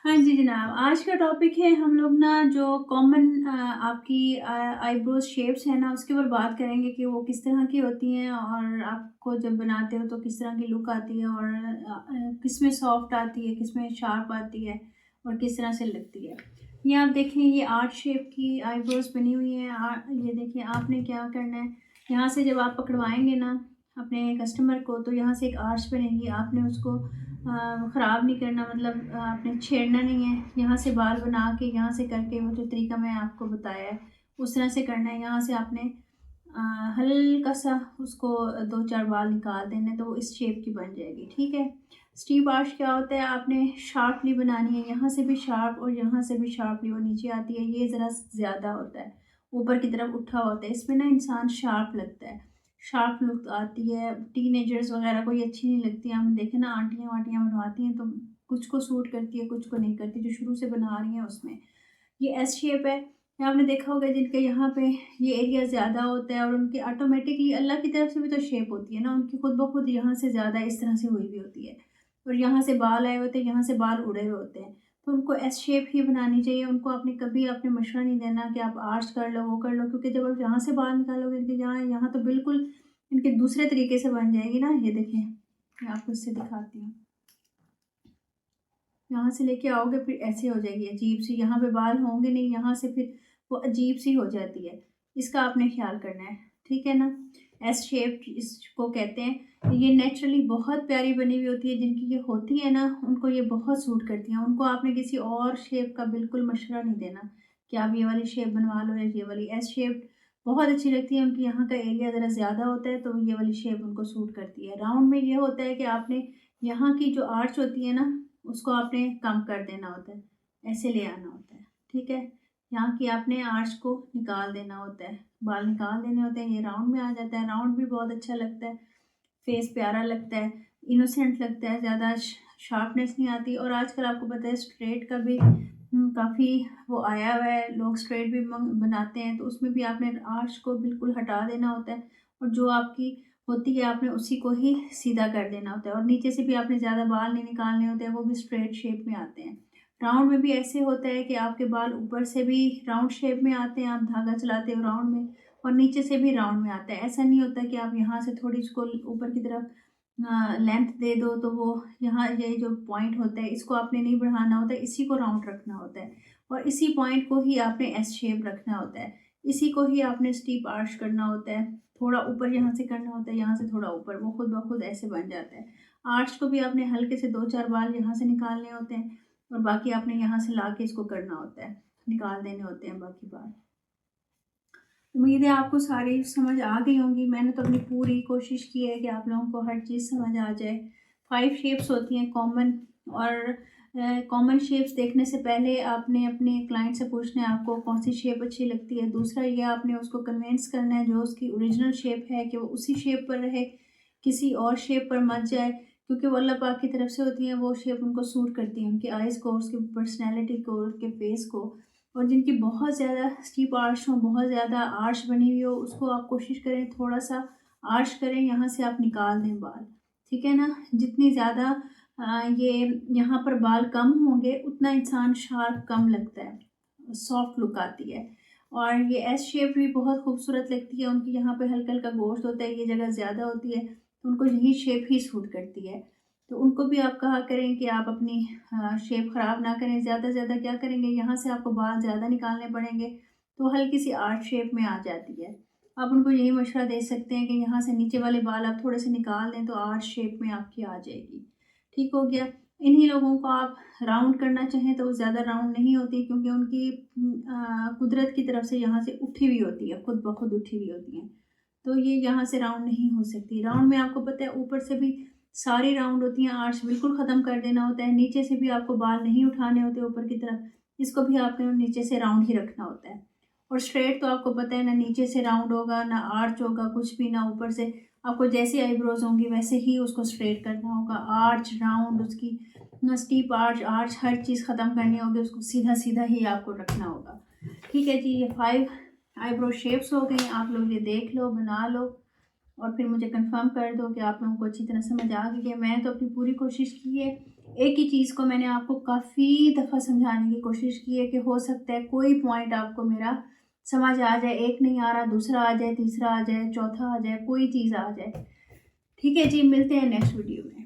हाँ जी जनाब, आज का टॉपिक है हम लोग ना जो कॉमन आपकी आईब्रोज शेप्स है ना उसके ऊपर बात करेंगे कि वो किस तरह की होती हैं और आपको जब बनाते हो तो किस तरह की लुक आती है और किस में सॉफ्ट आती है, किस में शार्प आती है और किस तरह से लगती है। ये आप देखें, ये आर्ट शेप की आईब्रोज बनी हुई है। ये देखिए, आपने क्या करना है, यहाँ से जब आप पकड़वाएंगे ना अपने कस्टमर को तो यहाँ से एक आर्च बनेगी। आपने उसको ख़राब नहीं करना, मतलब आपने छेड़ना नहीं है। यहाँ से बाल बना के यहाँ से करके वो जो तरीका मैं आपको बताया है उस तरह से करना है। यहाँ से आपने हल्का सा उसको दो चार बाल निकाल देने तो वो इस शेप की बन जाएगी। ठीक है। स्टीप आर्च क्या होता है, आपने शार्पली बनानी है, यहाँ से भी शार्प और यहाँ से भी शार्पली वो नीचे आती है। ये ज़रा ज़्यादा होता है, ऊपर की तरफ उठा होता है, इसमें ना इंसान शार्प लगता है, शार्प लुक आती है। टीनेजर्स वगैरह को ये अच्छी नहीं लगती। हम देखें ना, आंटियाँ वांटियाँ बनवाती हैं तो कुछ को सूट करती है, कुछ को नहीं करती। जो शुरू से बना रही हैं उसमें ये एस शेप है। ये आपने देखा होगा जिनके यहाँ पे ये एरिया ज़्यादा होता है और उनकी ऑटोमेटिकली अल्लाह की तरफ से भी तो शेप होती है ना, उनकी खुद ब खुद यहाँ से ज़्यादा इस तरह से हुई भी होती है और यहाँ से बाल आए होते हैं, यहाँ से बाल उड़े हुए होते हैं। तो उनको एस शेप ही बनानी चाहिए। उनको आपने कभी आपने मशवरा नहीं देना कि आप आर्च कर लो, वो कर लो, क्योंकि जब आप यहाँ से बाल निकालोगे इनके यहाँ यहाँ तो बिल्कुल इनके दूसरे तरीके से बन जाएगी ना। ये देखें, मैं आपको इससे दिखाती हूँ। यहाँ से लेके आओगे फिर ऐसे हो जाएगी अजीब सी, यहाँ पे बाल होंगे नहीं, यहाँ से फिर वो अजीब सी हो जाती है। इसका आपने ख्याल करना है, ठीक है ना। एस शेप इसको कहते हैं। ये नेचुरली बहुत प्यारी बनी हुई होती है। जिनकी ये होती है ना उनको ये बहुत सूट करती हैं। उनको आपने किसी और शेप का बिल्कुल मशवरा नहीं देना कि आप ये वाली शेप बनवा लो या ये वाली। एस शेप बहुत अच्छी लगती है, उनकी यहाँ का एरिया ज़रा ज़्यादा होता है तो ये वाली शेप उनको सूट करती है। राउंड में ये होता है कि आपने यहाँ की जो आर्च होती है ना उसको आपने कम कर देना होता है, ऐसे ले आना होता है। ठीक है। यहाँ की आपने आर्च को निकाल देना होता है, बाल निकाल देने होते हैं। ये राउंड में आ जाता है। राउंड भी बहुत अच्छा लगता है, फेस प्यारा लगता है, इनोसेंट लगता है, ज़्यादा शार्पनेस नहीं आती। और आजकल आपको पता है स्ट्रेट का भी काफ़ी वो आया हुआ है, लोग स्ट्रेट भी बनाते हैं तो उसमें भी आपने आर्च को बिल्कुल हटा देना होता है और जो आपकी होती है आपने उसी को ही सीधा कर देना होता है। और नीचे से भी आपने ज़्यादा बाल नहीं निकालने होते हैं, वो भी स्ट्रेट शेप में आते हैं। राउंड में भी ऐसे होता है कि आपके बाल ऊपर से भी राउंड शेप में आते हैं, आप धागा चलाते हो राउंड में, और नीचे से भी राउंड में आता है। ऐसा नहीं होता कि आप यहाँ से थोड़ी इसको ऊपर की तरफ लेंथ दे दो तो वो यहाँ ये जो पॉइंट होता है इसको आपने नहीं बढ़ाना होता है, इसी को राउंड रखना होता है और इसी पॉइंट को ही आपने एस शेप रखना होता है। इसी को ही आपने स्टीप आर्च करना होता है। थोड़ा ऊपर यहाँ से करना होता है, यहाँ से थोड़ा ऊपर, वो खुद ब खुद ऐसे बन जाता है। आर्च को भी आपने हल्के से दो चार बाल यहाँ से निकालने होते हैं और बाकी आपने यहाँ से ला के इसको करना होता है, निकाल देने होते हैं बाकी बाल। उम्मीद है आपको सारी समझ आ गई होंगी। मैंने तो अपनी पूरी कोशिश की है कि आप लोगों को हर चीज़ समझ आ जाए। 5 शेप्स होती हैं कॉमन, और कॉमन शेप्स देखने से पहले आपने अपने क्लाइंट से पूछना है आपको कौन सी शेप अच्छी लगती है। दूसरा ये आपने उसको कन्विंस करना है जो उसकी ओरिजिनल शेप है कि वो उसी शेप पर रहे, किसी और शेप पर मत जाए, क्योंकि वो अल्लाह पाक की तरफ से होती हैं। वो शेप उनको सूट करती हैं, उनकी आइज़ को, उसकी पर्सनैलिटी को, उनके फेस को। और जिनकी बहुत ज़्यादा स्टीप आर्च हो, बहुत ज़्यादा आर्च बनी हुई हो, उसको आप कोशिश करें थोड़ा सा आर्च करें, यहाँ से आप निकाल दें बाल। ठीक है ना। जितनी ज़्यादा ये यहाँ पर बाल कम होंगे उतना इंसान शार्प कम लगता है, सॉफ्ट लुक आती है। और ये एस शेप भी बहुत खूबसूरत लगती है। उनकी यहाँ पे हल्का हल्का गोश्त होता है, ये जगह ज़्यादा होती है तो उनको यही शेप ही सूट करती है। तो उनको भी आप कहा करें कि आप अपनी शेप ख़राब ना करें। ज़्यादा से ज़्यादा क्या करेंगे, यहाँ से आपको बाल ज़्यादा निकालने पड़ेंगे तो हल्की सी आर्च शेप में आ जाती है। आप उनको यही मशवरा दे सकते हैं कि यहाँ से नीचे वाले बाल आप थोड़े से निकाल दें तो आर्च शेप में आपकी आ जाएगी। ठीक हो गया। इन्हीं लोगों को आप राउंड करना चाहें तो वो ज़्यादा राउंड नहीं होती, क्योंकि उनकी कुदरत की तरफ से यहाँ से उठी हुई होती है, खुद ब खुद उठी हुई होती हैं, तो ये यहाँ से राउंड नहीं हो सकती। राउंड में आपको पता है ऊपर से भी सारी राउंड होती हैं, आर्च बिल्कुल ख़त्म कर देना होता है। नीचे से भी आपको बाल नहीं उठाने होते ऊपर की तरफ, इसको भी आपने नीचे से राउंड ही रखना होता है। और स्ट्रेट तो आपको पता है ना नीचे से राउंड होगा ना आर्च होगा, कुछ भी ना ऊपर से। आपको जैसी आईब्रोज होंगी वैसे ही उसको स्ट्रेट करना होगा। आर्च, राउंड, उसकी स्टीप आर्च, आर्च हर चीज़ ख़त्म करनी होगी, उसको सीधा सीधा ही आपको रखना होगा। ठीक है जी। ये 5 आईब्रो शेप्स हो गई। आप लोग ये देख लो, बना लो और फिर मुझे कंफर्म कर दो कि आप लोगों को अच्छी तरह समझ आ गई है। मैंने तो अपनी पूरी कोशिश की है एक ही चीज़ को मैंने आपको काफ़ी दफ़ा समझाने की कोशिश की है कि हो सकता है कोई पॉइंट आपको मेरा समझ आ जाए, एक नहीं आ रहा दूसरा आ जाए, तीसरा आ जाए, चौथा आ जाए, कोई चीज़ आ जाए। ठीक है जी, मिलते हैं नेक्स्ट वीडियो में।